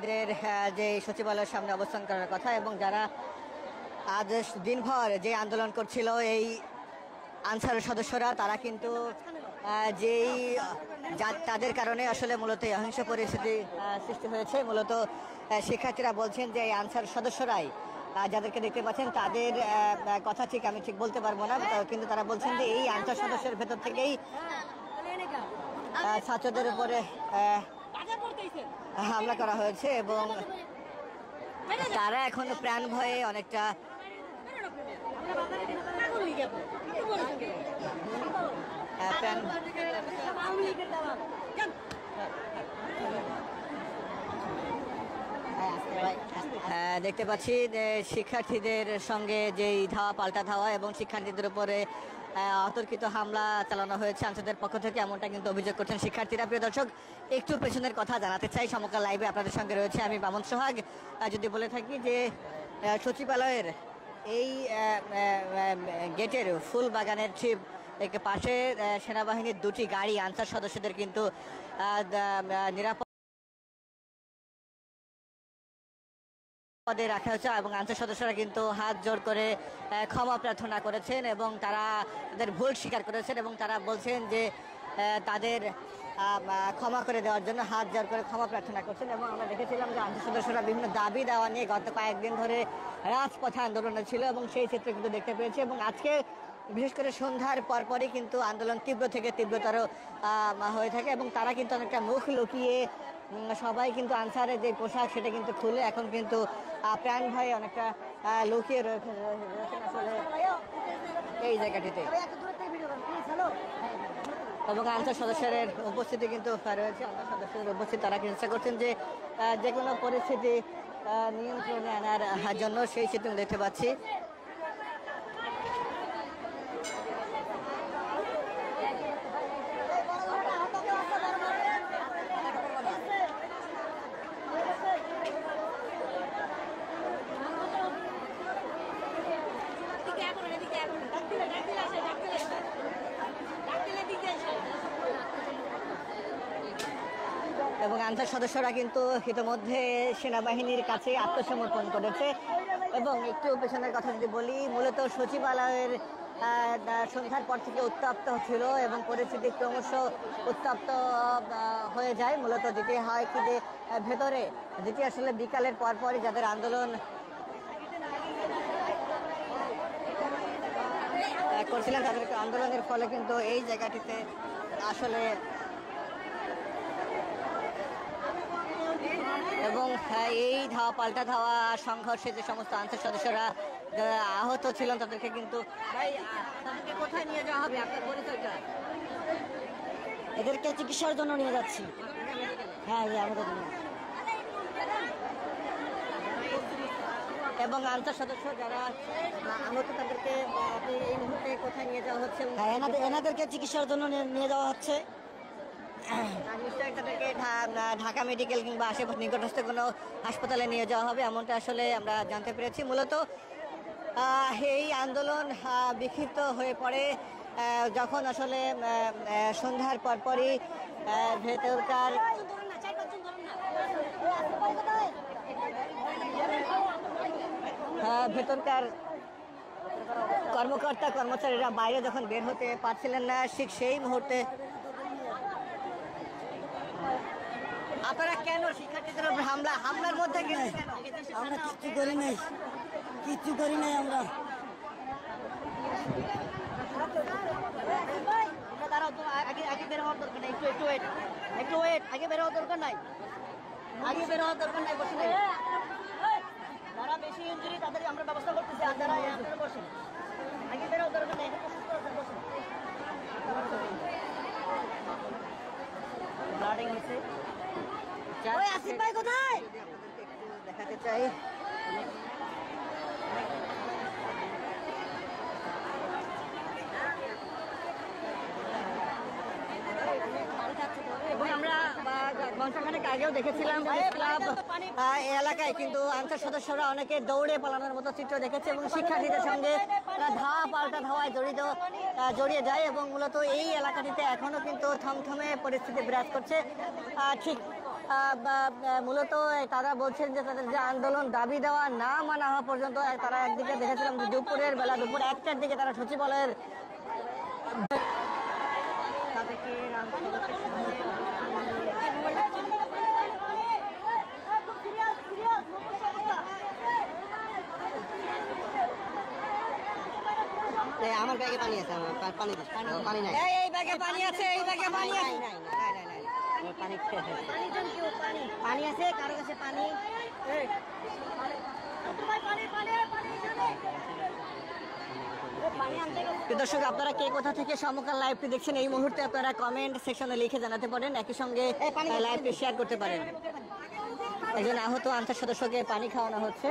যে সচিবালয়ের সামনে অবস্থান করার কথা এবং যারা আজ দিনভর যে আন্দোলন করছিল এই আনসারের সদস্যরা তারা কিন্তু যেই তাদের কারণে আসলে মূলত অহিংস পরিস্থিতি সৃষ্টি হয়েছে। মূলত শিক্ষার্থীরা বলছেন যে এই আনসার সদস্যরাই যাদেরকে দেখতে পাচ্ছেন তাদের কথা আমি ঠিক বলতে পারবো না, কিন্তু তারা বলছেন যে এই আনসার সদস্যের ভেতর থেকেই ছাত্রদের উপরে হামলা করা হয়েছে এবং তারা এখন প্রাণ ভয়ে অনেকটা দেখতে পাচ্ছি শিক্ষার্থীদের সঙ্গে যেই ধাওয়া পাল্টা ধাওয়া এবং শিক্ষার্থীদের উপরে অতর্কিত হামলা চালানো হয়েছে আনসারদের পক্ষ থেকে, এমনটা কিন্তু অভিযোগ করছেন শিক্ষার্থীরা। প্রিয় দর্শক, একটু পেছনের কথা জানাতে চাই। সমকাল লাইভে আপনাদের সঙ্গে রয়েছে আমি মামুন সোহাগ। যদি বলে থাকি যে সচিবালয়ের এই গেটের ফুল বাগানের ঠিক পাশে সেনাবাহিনীর দুটি গাড়ি আনসার সদস্যদের কিন্তু নিরাপদ পদে রাখা হয়েছে এবং আনসার সদস্যরা কিন্তু হাত জোর করে ক্ষমা প্রার্থনা করেছেন এবং তারা তাদের ভুল স্বীকার করেছেন এবং তারা বলছেন যে তাদের ক্ষমা করে দেওয়ার জন্য হাত জোর করে ক্ষমা প্রার্থনা করছেন। এবং আমরা দেখেছিলাম যে আনসার সদস্যরা বিভিন্ন দাবি দেওয়া নিয়ে গত কয়েকদিন ধরে রাজপথে আন্দোলনে ছিল এবং সেই চিত্র কিন্তু দেখতে পেয়েছি। এবং আজকে বিশেষ করে সন্ধ্যার পরপরই কিন্তু আন্দোলন তীব্র থেকে তীব্রতর হয়ে থাকে এবং তারা কিন্তু অনেকটা মুখ লুকিয়ে সবাই কিন্তু আনসারের যে পোশাক সেটা কিন্তু খুলে এখন কিন্তু প্রাণ ভয়ে অনেকটা লুকিয়ে রয়েছেন আসলে এই জায়গাটিতে। এবং আনসার সদস্যের উপস্থিতি কিন্তু রয়েছে, আনসার সদস্যদের উপস্থিতি তারা চেষ্টা করছেন যে যে কোনো পরিস্থিতি নিয়ন্ত্রণে আনার জন্য, সেই চিত্র দেখতে পাচ্ছি। এবং আনসার সদস্যরা কিন্তু ইতিমধ্যে সেনাবাহিনীর কাছে আত্মসমর্পণ করেছে। এবং একটু পেছনের কথা যদি বলি, মূলত সচিবালয়ের সন্ধ্যার পর থেকে উত্তপ্ত ছিল এবং পরিস্থিতি ক্রমশ উত্তপ্ত হয়ে যায়। মূলত যেটি হয় কি যে ভেতরে যেটি আসলে বিকালের পরপরই যাদের আন্দোলন করছিলেন তাদের আন্দোলনের ফলে কিন্তু এই জায়গাটিতে আসলে এবং এই ধাওয়া পাল্টা ধাওয়া সংঘর্ষে যে সমস্ত আনসার সদস্যরা আহত ছিলেন তাদেরকে কিন্তু কোথায় নিয়ে যাওয়া হবে আপনার পরিচয়টা? এদেরকে চিকিৎসার জন্য নিয়ে যাচ্ছি। হ্যাঁ, আমাদের জন্য। এবং আনসার সদস্য যারা আহত তাদেরকে এই মুহূর্তে কোথায় নিয়ে যাওয়া হচ্ছে? হ্যাঁ, এনাদেরকে চিকিৎসার জন্য নিয়ে যাওয়া হচ্ছে। নিশ্চয়ই তাদেরকে ঢাকা মেডিকেল কিংবা আশেপাশে নিকটস্থ কোনো হাসপাতালে নিয়ে যাওয়া হবে, এমনটা আসলে আমরা জানতে পেরেছি। মূলত এই আন্দোলন বিক্ষিপ্ত হয়ে পড়ে যখন আসলে সন্ধ্যার পরপরই ভেতরকার কর্মকর্তা কর্মচারীরা বাইরে যখন বের হতে পারছিলেন না, ঠিক সেই মুহূর্তে আপনারা কেন শিক্ষার্থীদের উপর হামলার মধ্যে আমরা কিচ্ছু করি নাই আমরা। আগে বের হওয়ার দরকার নাই, একটু ওয়েট, আগে বের হওয়ার দরকার নাই, বসে যারা বেশি ইঞ্জুরি তাদের আমরা ব্যবস্থা করতেছি, আর যারা বসেন আগে বের হওয়ার দরকার নাই, ব্লাডিং হচ্ছে। আসিফ ভাই কোথায়? দেখাতে চাই এবং আমরা ঘন্টাখানেক আগেও দেখেছিলাম ক্লাব এলাকায় কিন্তু আনসার সদস্যরা অনেকে দৌড়ে পালানোর মতো চিত্র দেখেছে এবং শিক্ষার্থীদের সঙ্গে ধাওয়া পাল্টা ধাওয়ায় জড়িয়ে যায় এবং মূলত এই এলাকাটিতে এখনো কিন্তু থমথমে পরিস্থিতি বিরাজ করছে। ঠিক মূলত তারা বলছেন যে তাদের যে আন্দোলন দাবি দেওয়া না মানা হওয়া পর্যন্ত তারা একদিকে দেখেছিলাম যে দুপুর 1টার দিকে তারা সচিবালয়ের তাদেরকে আমার ব্যাগে পানি আছে, পানি নাই। এই ব্যাগে পানি আছে, এই ব্যাগে পানি আছে। পানি পানি আছে, কারো কাছে পানি? প্রিয় দর্শক, আপনারা কে কোথা থেকে সমকাল লাইভটি দেখছেন এই মুহূর্তে আপনারা কমেন্ট সেকশনে লিখে জানাতে পারেন, একই সঙ্গে লাইভটি শেয়ার করতে পারেন। একজন আহত আনসার সদস্যকে পানি খাওয়ানো হচ্ছে।